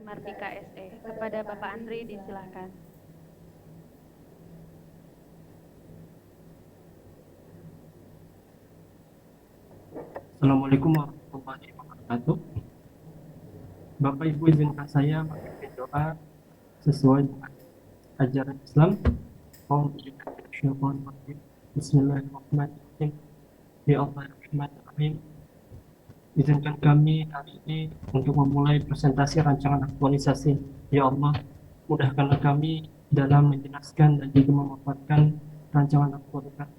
Mardika SE. Kepada Bapak Andri disilahkan. Assalamualaikum warahmatullahi wabarakatuh. Bapak Ibu izinkan saya memimpin doa sesuai dengan ajaran Islam. Bismillahirrahmanirrahim. Ya Allah ya Rahman ya Rahim. Izinkan kami hari ini untuk memulai presentasi rancangan aktualisasi. Ya Allah, mudahkanlah kami dalam menjelaskan dan juga memaparkan rancangan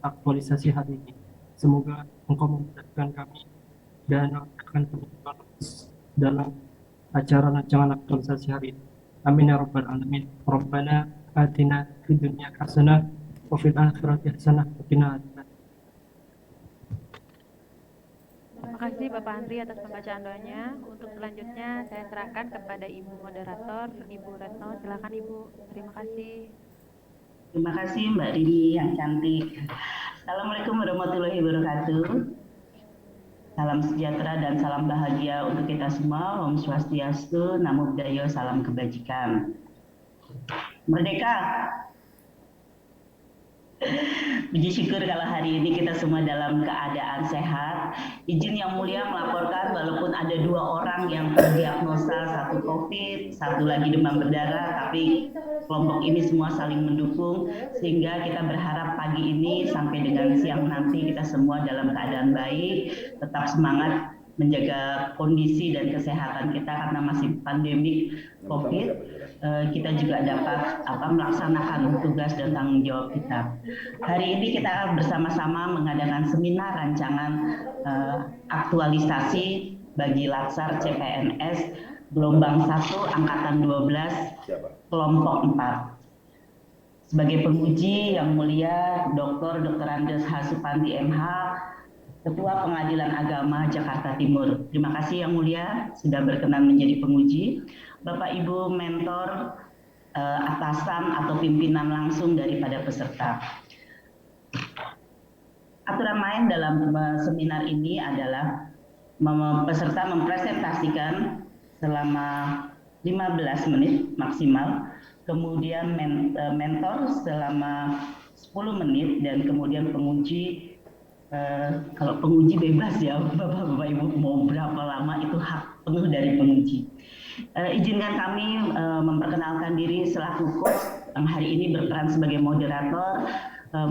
aktualisasi hari ini. Semoga Engkau memudahkan kami dan akan teman-teman dalam acara rancangan aktualisasi hari ini. Amin ya rabbal alamin. Rabbana atina fid dunya hasanah wa fil akhirati hasanah wa qina adzabannar. Terima kasih Bapak Andri atas pembacaan doanya. Untuk selanjutnya saya serahkan kepada Ibu Moderator, Ibu Retno. Silakan Ibu. Terima kasih. Terima kasih Mbak Rini yang cantik. Assalamualaikum warahmatullahi wabarakatuh. Salam sejahtera dan salam bahagia untuk kita semua. Om Swastiastu, Namo Buddhaya, salam kebajikan. Merdeka! Puji syukur kalau hari ini kita semua dalam keadaan sehat. Izin yang mulia melaporkan walaupun ada 2 orang yang terdiagnosa, satu COVID, satu lagi demam berdarah, tapi kelompok ini semua saling mendukung sehingga kita berharap pagi ini sampai dengan siang nanti kita semua dalam keadaan baik, tetap semangat menjaga kondisi dan kesehatan kita karena masih pandemi COVID. Kita juga dapat melaksanakan tugas dan tanggung jawab kita. Hari ini kita bersama-sama mengadakan seminar rancangan aktualisasi bagi Latsar CPNS gelombang 1 angkatan 12 kelompok 4. Sebagai penguji yang mulia Dr. Andes H. Supandi MH, Ketua Pengadilan Agama Jakarta Timur. Terima kasih yang mulia sudah berkenan menjadi penguji. Bapak Ibu mentor, atasan atau pimpinan langsung daripada peserta. Aturan main dalam seminar ini adalah peserta mempresentasikan selama 15 menit maksimal, kemudian mentor selama 10 menit, dan kemudian penguji, kalau penguji bebas ya Bapak Ibu mau berapa lama itu hak penuh dari penguji. Izinkan kami memperkenalkan diri selaku host yang hari ini berperan sebagai moderator,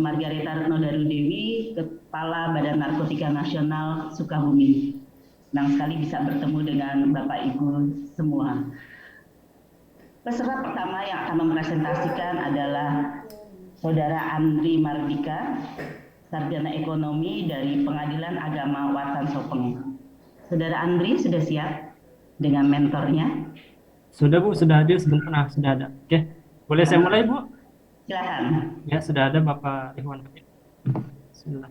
Margareta Retno Darudewi, Kepala Badan Narkotika Nasional Sukabumi. Senang sekali bisa bertemu dengan Bapak Ibu semua. Peserta pertama yang akan mempresentasikan adalah Saudara Andri Mardika, Sarjana Ekonomi dari Pengadilan Agama Watan Sopeng. Saudara Andri sudah siap dengan mentornya? Sudah Bu, sudah hadir sebentar. Nah, sudah ada. Oke, boleh saya mulai Bu? Silakan. Ya, sudah ada Bapak Ikhwan. Bismillah.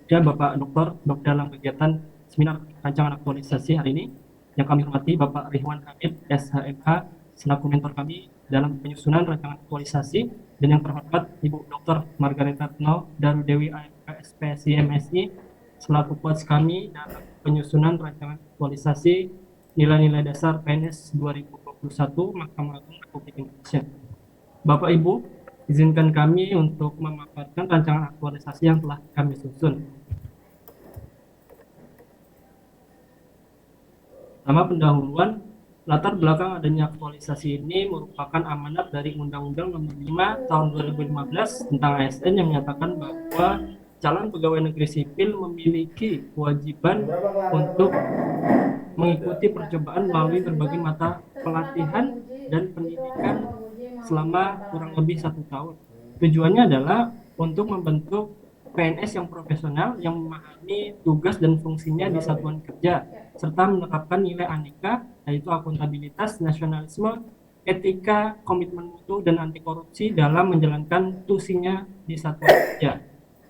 Yang Bapak Dokter dalam kegiatan seminar rancangan aktualisasi hari ini, yang kami hormati Bapak Ridwan Hamid SHMH selaku mentor kami dalam penyusunan rancangan aktualisasi, dan yang terhormat Ibu Dr. Margareta Retno Darudewi AMK SPSI MSI selaku coach kami dalam penyusunan rancangan aktualisasi nilai-nilai dasar PNS 2021 Mahkamah Agung Republik Indonesia. Bapak Ibu, izinkan kami untuk memaparkan rancangan aktualisasi yang telah kami susun. Pertama, pendahuluan. Latar belakang adanya aktualisasi ini merupakan amanat dari Undang-Undang Nomor 5 Tahun 2015 tentang ASN yang menyatakan bahwa calon pegawai negeri sipil memiliki kewajiban untuk mengikuti percobaan melalui berbagai mata pelatihan dan pendidikan selama kurang lebih 1 tahun. Tujuannya adalah untuk membentuk PNS yang profesional yang memahami tugas dan fungsinya di satuan kerja, serta menerapkan nilai aneka, yaitu akuntabilitas, nasionalisme, etika, komitmen mutu, dan anti korupsi dalam menjalankan tusinya di satuan kerja.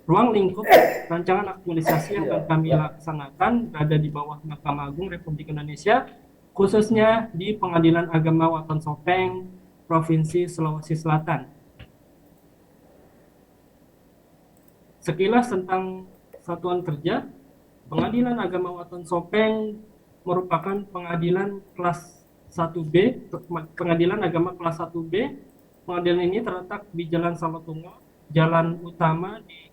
Ruang lingkup rancangan aktualisasi yang akan kami laksanakan berada di bawah Mahkamah Agung Republik Indonesia, khususnya di Pengadilan Agama Waton Sopeng, Provinsi Sulawesi Selatan. Sekilas tentang satuan kerja, Pengadilan Agama Waton Sopeng merupakan pengadilan kelas 1B, pengadilan agama kelas 1B. Pengadilan ini terletak di Jalan Salotungo, jalan utama di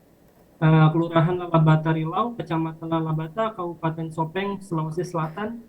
Kelurahan Lalabata Rilau, Kecamatan Lalabata, Kabupaten Sopeng, Sulawesi Selatan.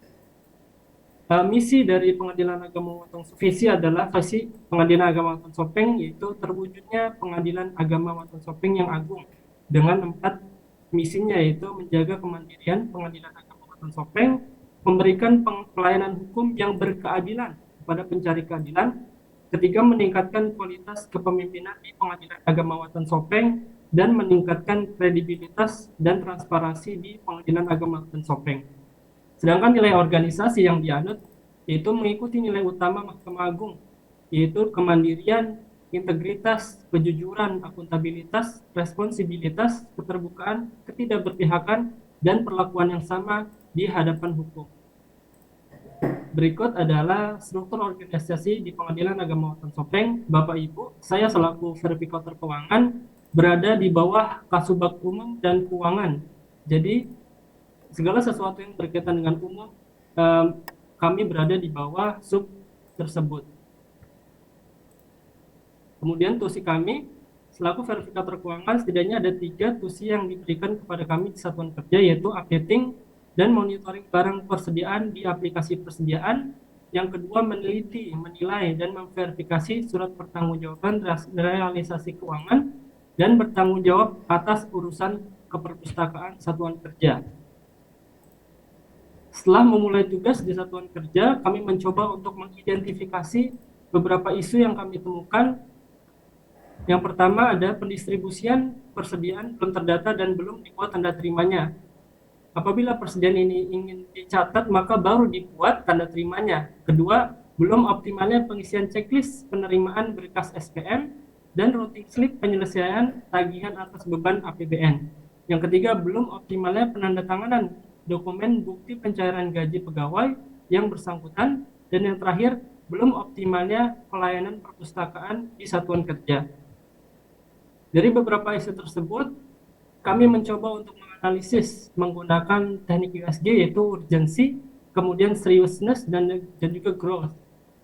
Misi dari Pengadilan Agama Waton Sopeng, visi adalah visi Pengadilan Agama Waton Sopeng yaitu terwujudnya Pengadilan Agama Waton Sopeng yang agung dengan 4 misinya, yaitu menjaga kemandirian Pengadilan Agama Waton Sopeng, memberikan pelayanan hukum yang berkeadilan kepada pencari keadilan. Ketiga, meningkatkan kualitas kepemimpinan di Pengadilan Agama Waton Sopeng dan meningkatkan kredibilitas dan transparansi di Pengadilan Agama Waton Sopeng. Sedangkan nilai organisasi yang dianut yaitu mengikuti nilai utama Mahkamah Agung, yaitu kemandirian, integritas, kejujuran, akuntabilitas, responsibilitas, keterbukaan, ketidakberpihakan, dan perlakuan yang sama di hadapan hukum. Berikut adalah struktur organisasi di Pengadilan Agama Waton Sopeng. Bapak Ibu, saya selaku verifikator keuangan berada di bawah Kasubag Umum dan Keuangan. Jadi segala sesuatu yang berkaitan dengan umum, kami berada di bawah sub tersebut. Kemudian tusi kami selaku verifikator keuangan, setidaknya ada 3 tusi yang diberikan kepada kami di satuan kerja, yaitu updating dan monitoring barang persediaan di aplikasi persediaan. Yang kedua, meneliti, menilai, dan memverifikasi surat pertanggungjawaban realisasi keuangan dan bertanggung jawab atas urusan keperpustakaan satuan kerja. Setelah memulai tugas di satuan kerja, kami mencoba untuk mengidentifikasi beberapa isu yang kami temukan. Yang pertama ada pendistribusian persediaan belum terdata dan belum dibuat tanda terimanya. Apabila persediaan ini ingin dicatat, maka baru dibuat tanda terimanya. Kedua, belum optimalnya pengisian checklist penerimaan berkas SPM dan routing slip penyelesaian tagihan atas beban APBN. Yang ketiga, belum optimalnya penandatanganan dokumen bukti pencairan gaji pegawai yang bersangkutan. Dan yang terakhir, belum optimalnya pelayanan perpustakaan di satuan kerja. Dari beberapa isu tersebut, kami mencoba untuk menganalisis menggunakan teknik USG, yaitu urgency, kemudian seriousness, dan juga growth.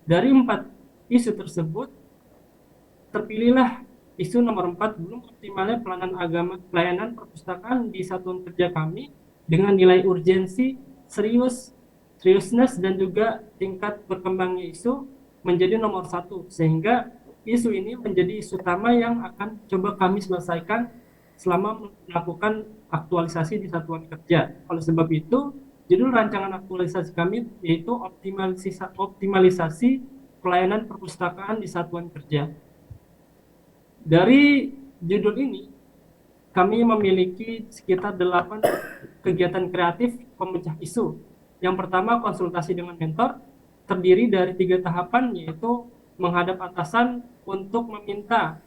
Dari 4 isu tersebut, terpilihlah isu nomor 4, belum optimalnya pelayanan perpustakaan di satuan kerja kami dengan nilai urgensi, seriousness, dan juga tingkat berkembangnya isu menjadi nomor 1, sehingga isu ini menjadi isu utama yang akan coba kami selesaikan selama melakukan aktualisasi di satuan kerja. Oleh sebab itu, judul rancangan aktualisasi kami yaitu optimalisasi pelayanan perpustakaan di satuan kerja. Dari judul ini, kami memiliki sekitar 8 kegiatan kreatif pemecah isu. Yang pertama, konsultasi dengan mentor, terdiri dari 3 tahapan, yaitu menghadap atasan untuk meminta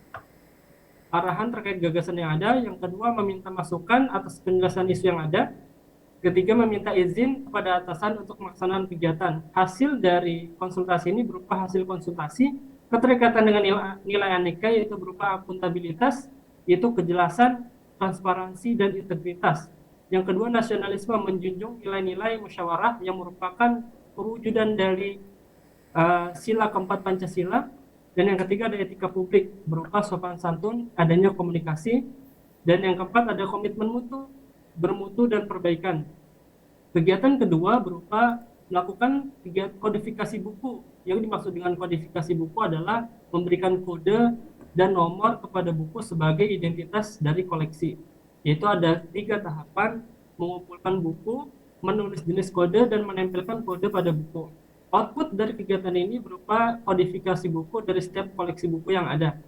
arahan terkait gagasan yang ada. Yang kedua, meminta masukan atas penjelasan isu yang ada. Ketiga, meminta izin kepada atasan untuk melaksanakan kegiatan. Hasil dari konsultasi ini berupa hasil konsultasi keterkaitan dengan nilai aneka, yaitu berupa akuntabilitas, yaitu kejelasan, transparansi, dan integritas. Yang kedua, nasionalisme, menjunjung nilai-nilai musyawarah yang merupakan perwujudan dari sila keempat Pancasila. Dan yang ketiga ada etika publik berupa sopan santun, adanya komunikasi. Dan yang keempat ada komitmen mutu, bermutu, dan perbaikan. Kegiatan kedua berupa melakukan kodifikasi buku. Yang dimaksud dengan kodifikasi buku adalah memberikan kode dan nomor kepada buku sebagai identitas dari koleksi. Yaitu ada 3 tahapan: mengumpulkan buku, menulis jenis kode, dan menempelkan kode pada buku. Output dari kegiatan ini berupa kodifikasi buku dari setiap koleksi buku yang ada.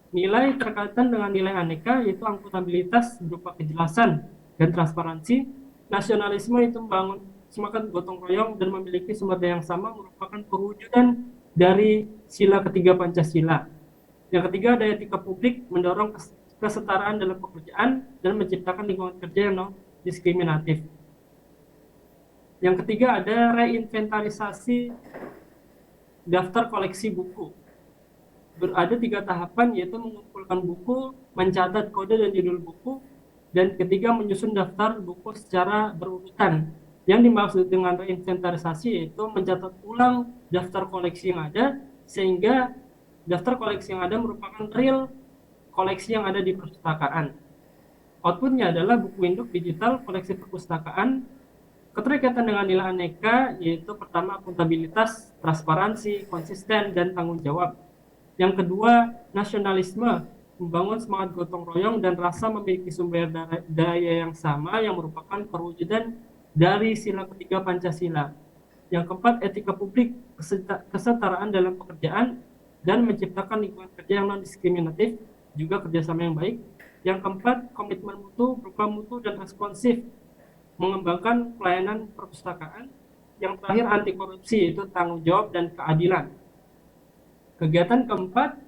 Nilai terkaitan dengan nilai aneka yaitu akuntabilitas berupa kejelasan dan transparansi. Nasionalisme itu membangun semangat gotong royong dan memiliki sumber daya yang sama, merupakan perwujudan dari sila ketiga Pancasila. Yang ketiga ada etika publik, mendorong kesetaraan dalam pekerjaan, dan menciptakan lingkungan kerja yang non diskriminatif. Yang ketiga ada reinventarisasi daftar koleksi buku. Ada 3 tahapan, yaitu mengumpulkan buku, mencatat kode dan judul buku, dan ketiga menyusun daftar buku secara berurutan. Yang dimaksud dengan reinventarisasi yaitu mencatat ulang daftar koleksi yang ada, sehingga daftar koleksi yang ada merupakan real koleksi yang ada di perpustakaan. Outputnya adalah buku induk digital koleksi perpustakaan. Keterkaitan dengan nilai aneka yaitu pertama akuntabilitas, transparansi, konsisten, dan tanggung jawab. Yang kedua, nasionalisme, membangun semangat gotong royong dan rasa memiliki sumber daya yang sama yang merupakan perwujudan dari sila ketiga Pancasila. Yang keempat, etika publik, kesetaraan dalam pekerjaan, dan menciptakan lingkungan kerja yang non-diskriminatif, juga kerjasama yang baik. Yang keempat, komitmen mutu berupa mutu dan responsif, mengembangkan pelayanan perpustakaan. Yang terakhir, anti korupsi, yaitu tanggung jawab dan keadilan. Kegiatan keempat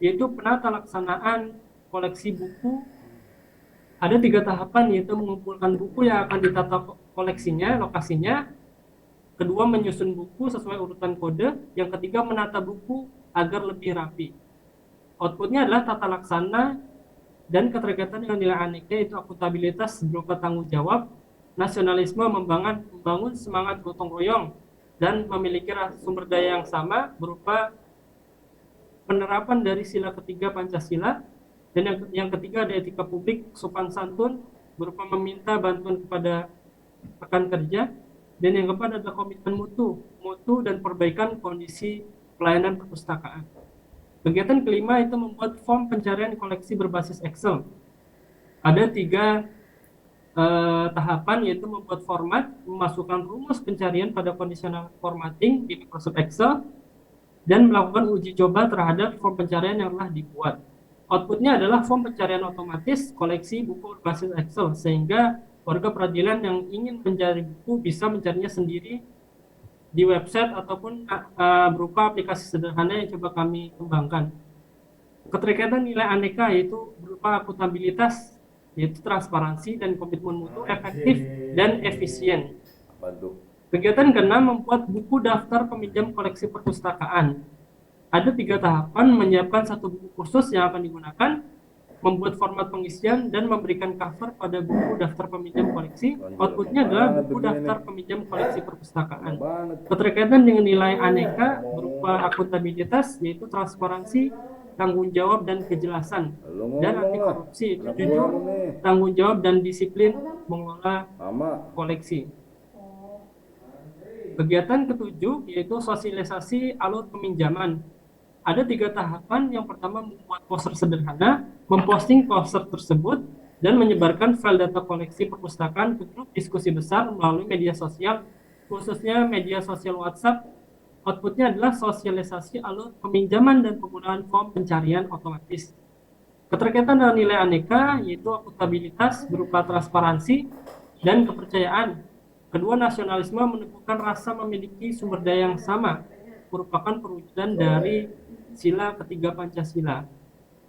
yaitu penata laksanaan koleksi buku. Ada 3 tahapan, yaitu mengumpulkan buku yang akan ditata koleksinya, lokasinya. Kedua, menyusun buku sesuai urutan kode. Yang ketiga, menata buku agar lebih rapi. Outputnya adalah tata laksana dan keterkaitan dengan nilai aneka, yaitu akuntabilitas berupa tanggung jawab, nasionalisme membangun semangat gotong royong, dan memiliki sumber daya yang sama berupa penerapan dari sila ketiga Pancasila, dan yang ketiga ada etika publik, sopan santun berupa meminta bantuan kepada rekan kerja, dan yang keempat adalah komitmen mutu dan perbaikan kondisi pelayanan perpustakaan. Kegiatan kelima itu membuat form pencarian koleksi berbasis Excel. Ada 3 tahapan, yaitu membuat format, memasukkan rumus pencarian pada conditional formatting di Microsoft Excel, dan melakukan uji coba terhadap form pencarian yang telah dibuat. Outputnya adalah form pencarian otomatis koleksi buku berbasis Excel, sehingga warga peradilan yang ingin mencari buku bisa mencarinya sendiri di website ataupun berupa aplikasi sederhana yang coba kami kembangkan. Keterkaitan nilai aneka yaitu berupa akuntabilitas, yaitu transparansi dan komitmen mutu, efektif dan efisien. Kegiatan keenam membuat buku daftar peminjam koleksi perpustakaan. Ada 3 tahapan, menyiapkan 1 buku khusus yang akan digunakan, membuat format pengisian, dan memberikan cover pada buku daftar peminjam koleksi. Outputnya adalah buku daftar peminjam koleksi perpustakaan. Keterkaitan dengan nilai aneka berupa akuntabilitas, yaitu transparansi, tanggung jawab dan kejelasan, dan anti korupsi, itu jujur, tanggung jawab dan disiplin mengelola koleksi. Kegiatan ketujuh yaitu sosialisasi alur peminjaman. Ada 3 tahapan. Yang pertama, membuat poster sederhana, memposting poster tersebut, dan menyebarkan file data koleksi perpustakaan ke grup diskusi besar melalui media sosial, khususnya media sosial WhatsApp. Outputnya adalah sosialisasi alur peminjaman dan penggunaan form pencarian otomatis. Keterkaitan dengan nilai aneka yaitu akuntabilitas berupa transparansi dan kepercayaan. Kedua, nasionalisme menunjukkan rasa memiliki sumber daya yang sama, merupakan perwujudan dari sila ketiga Pancasila.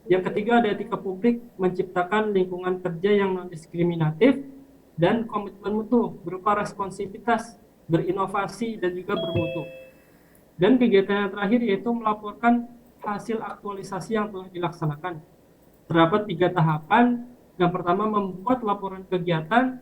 Yang ketiga ada etika publik, menciptakan lingkungan kerja yang non-diskriminatif, dan komitmen mutu berupa responsivitas, berinovasi, dan juga bermutu. Dan kegiatan yang terakhir yaitu melaporkan hasil aktualisasi yang telah dilaksanakan. Terdapat 3 tahapan. Yang pertama, membuat laporan kegiatan,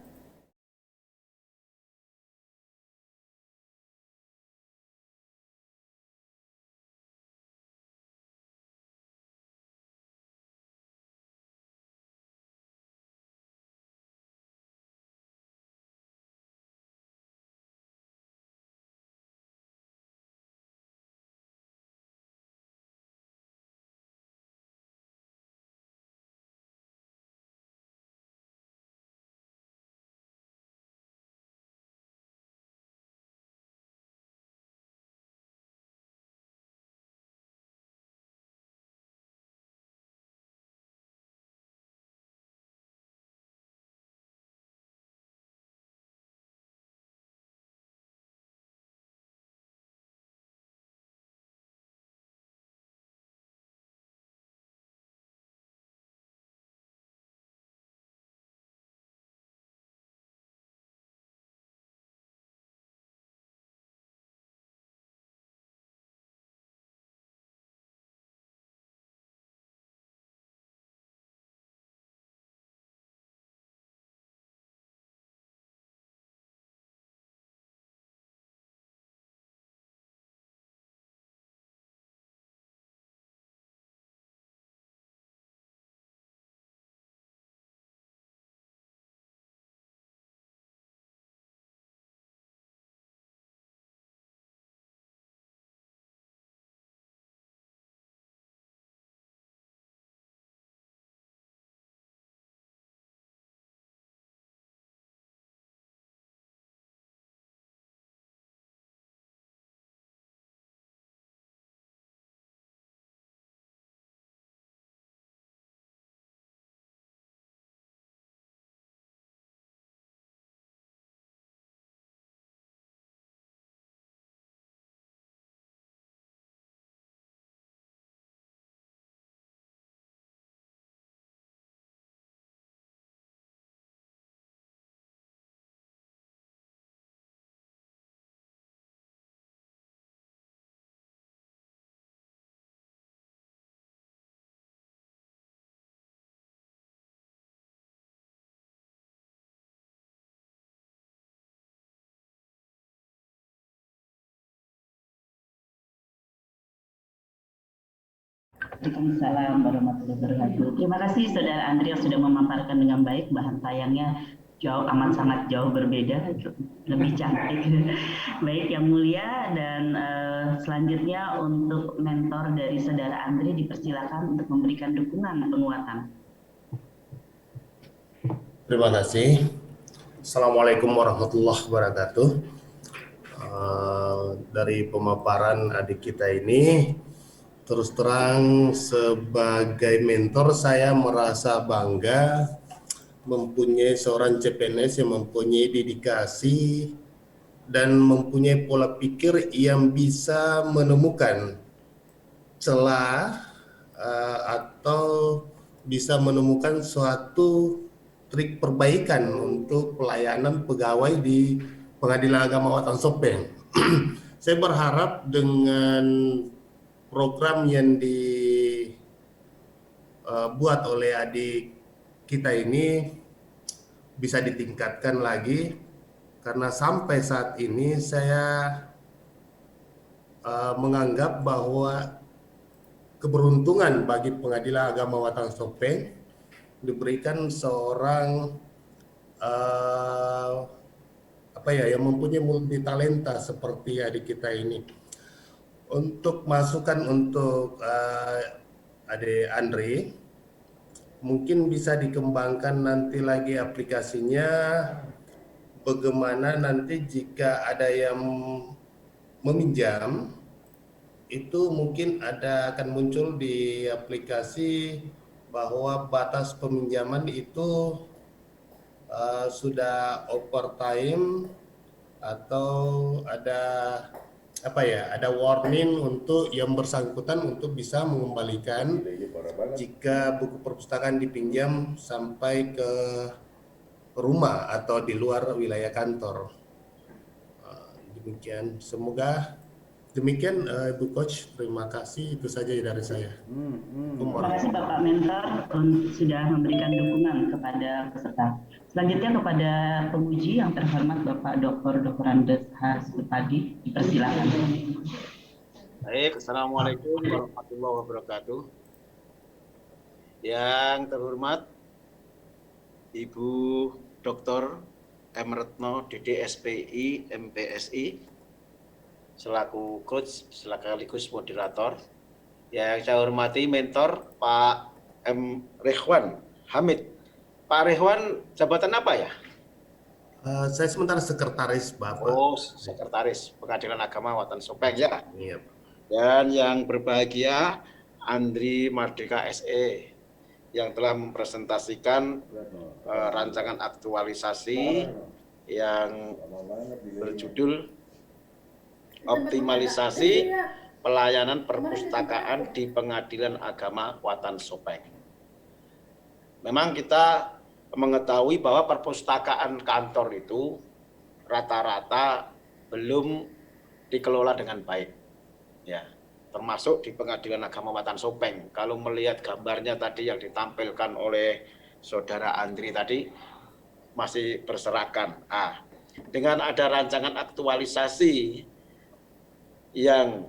Waalaikumsalam warahmatullahi wabarakatuh. Terima kasih Saudara Andri yang sudah memaparkan dengan baik, bahan tayangnya amat sangat jauh berbeda, lebih cantik. Baik Yang Mulia, dan selanjutnya untuk mentor dari Saudara Andri dipersilakan untuk memberikan dukungan penguatan. Terima kasih. Assalamualaikum warahmatullahi wabarakatuh. Dari pemaparan adik kita ini, terus terang sebagai mentor saya merasa bangga mempunyai seorang CPNS yang mempunyai dedikasi dan mempunyai pola pikir yang bisa menemukan celah atau bisa menemukan suatu trik perbaikan untuk pelayanan pegawai di Pengadilan Agama Watan Sopeng. Saya berharap dengan program yang dibuat oleh adik kita ini bisa ditingkatkan lagi, karena sampai saat ini saya menganggap bahwa keberuntungan bagi Pengadilan Agama Watan Sopeng diberikan seorang yang mempunyai multi talenta seperti adik kita ini. Untuk masukan untuk adik Andre, mungkin bisa dikembangkan nanti lagi aplikasinya, bagaimana nanti jika ada yang meminjam, itu mungkin akan muncul di aplikasi bahwa batas peminjaman itu sudah overtime atau ada warning untuk yang bersangkutan untuk bisa mengembalikan jika buku perpustakaan dipinjam sampai ke rumah atau di luar wilayah kantor. Demikian, demikian Ibu Coach, terima kasih, itu saja dari saya. Terima kasih Bapak Mentor sudah memberikan dukungan kepada peserta. Selanjutnya kepada penguji yang terhormat Bapak Dr. Andes Supadi, dipersilakan. Baik, Assalamualaikum warahmatullahi wabarakatuh. Yang terhormat Ibu Dr. M. Retno, DDSPI, MPSI, selaku coach, sekaligus moderator. Yang saya hormati mentor Pak M. Rehwan Hamid. Pak Rehwan, jabatan apa ya? Saya sementara sekretaris, Bapak. Oh, sekretaris Pengadilan Agama Watan Sopeng ya. Iya. Dan yang berbahagia Andri Mardika SE yang telah mempresentasikan rancangan aktualisasi yang berjudul Optimalisasi Pelayanan Perpustakaan di Pengadilan Agama Watan Sopeng. Memang kita mengetahui bahwa perpustakaan kantor itu rata-rata belum dikelola dengan baik, ya, termasuk di Pengadilan Agama Watan Sopeng. Kalau melihat gambarnya tadi yang ditampilkan oleh Saudara Andri tadi, masih berserakan. Dengan ada rancangan aktualisasi yang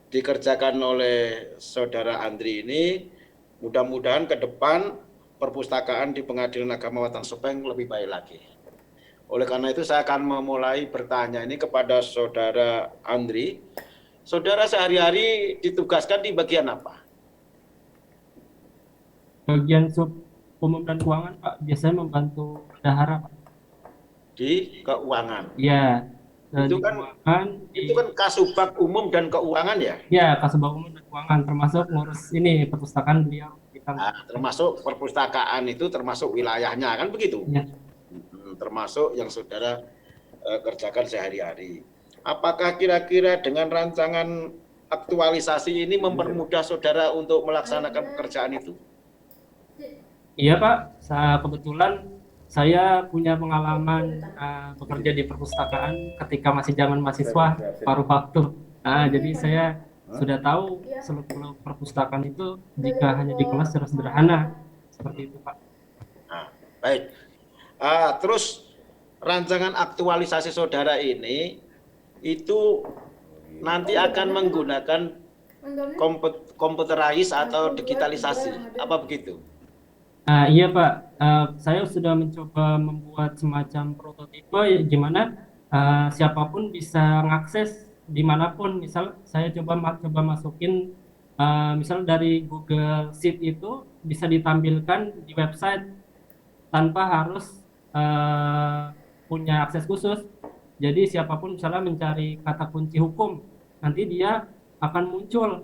dikerjakan oleh Saudara Andri ini, mudah-mudahan ke depan perpustakaan di Pengadilan Agama Watan Sopeng lebih baik lagi. Oleh karena itu saya akan memulai bertanya ini kepada Saudara Andri. Saudara sehari-hari ditugaskan di bagian apa? Bagian sub umum dan keuangan, Pak. Biasanya membantu bendahara, Pak. Di keuangan. Iya. Itu kan Kasubag Umum dan Keuangan ya? Ya, Kasubag Umum dan Keuangan, termasuk ngurus ini perpustakaan beliau. Termasuk perpustakaan itu termasuk wilayahnya, kan begitu? Ya. Termasuk yang saudara kerjakan sehari-hari. Apakah kira-kira dengan rancangan aktualisasi ini mempermudah saudara untuk melaksanakan pekerjaan itu? Iya, Pak. Kebetulan saya punya pengalaman bekerja di perpustakaan ketika masih zaman mahasiswa paruh waktu. Jadi saya sudah tahu seluk-beluk perpustakaan itu jika hanya di kelas secara sederhana seperti itu, Pak. Baik. Terus rancangan aktualisasi saudara ini itu nanti akan menggunakan komputerais atau digitalisasi, apa begitu? Iya Pak, saya sudah mencoba membuat semacam prototipe ya, gimana siapapun bisa mengakses dimanapun. Misal saya coba masukin, misal dari Google Sheet itu bisa ditampilkan di website tanpa harus punya akses khusus. Jadi siapapun misalnya mencari kata kunci hukum, nanti dia akan muncul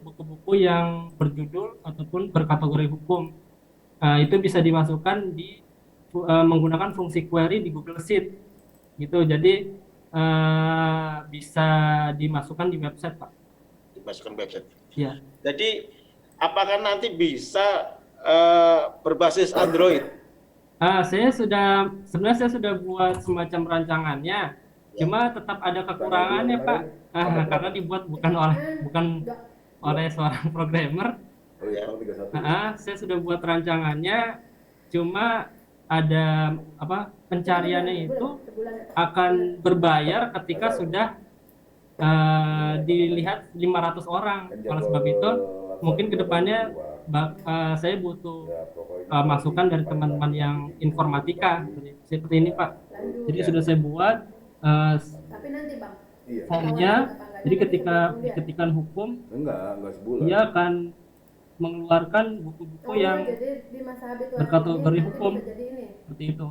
buku-buku yang berjudul ataupun berkategori hukum. Itu bisa dimasukkan menggunakan fungsi query di Google Sheet gitu. Jadi bisa dimasukkan di website, Pak. Dimasukkan website. Ya. Jadi apakah nanti bisa berbasis Android? Sebenarnya saya sudah buat semacam rancangannya, cuma tetap ada kekurangannya Pak, karena dibuat bukan oleh seorang programmer. Saya sudah buat rancangannya, cuma ada pencariannya itu akan berbayar ketika sudah dilihat 500 orang. Oleh sebab itu mungkin kedepannya saya butuh masukan dari teman-teman yang informatika seperti ini Pak. Jadi sudah saya buat formnya. Jadi ketika diketikkan hukum, dia akan mengeluarkan buku-buku yang berkategori hukum seperti itu.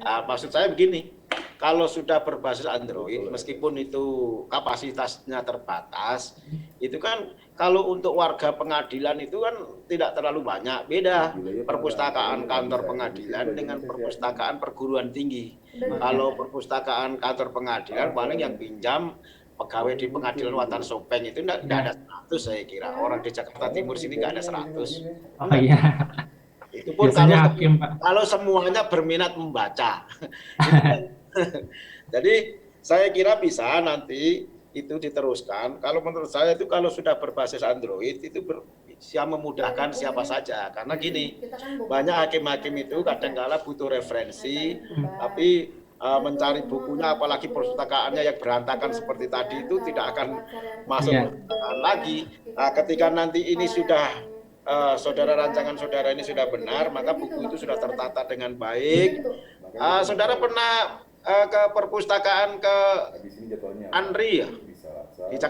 Maksud saya begini, kalau sudah berbasis Android, meskipun itu kapasitasnya terbatas, itu kan kalau untuk warga pengadilan itu kan tidak terlalu banyak. Beda perpustakaan kantor pengadilan dengan perpustakaan perguruan tinggi. Kalau perpustakaan kantor pengadilan paling yang pinjam pegawai di pengadilan Watan Sopeng itu tidak ada 100 saya kira. Orang di Jakarta Timur sini nggak ada 100. Oh iya. Itu pun kalau semuanya berminat membaca. Jadi saya kira bisa nanti itu diteruskan. Kalau menurut saya itu kalau sudah berbasis Android itu bisa memudahkan siapa saja. Karena gini, banyak hakim-hakim itu kadang-kala butuh referensi, tapi mencari bukunya, apalagi perpustakaannya yang berantakan seperti tadi itu tidak akan masuk perpustakaan lagi. Nah, ketika nanti ini sudah rancangan saudara ini sudah benar, maka buku itu sudah tertata dengan baik. Saudara pernah ke perpustakaan ke Andri ya? Di Jakarta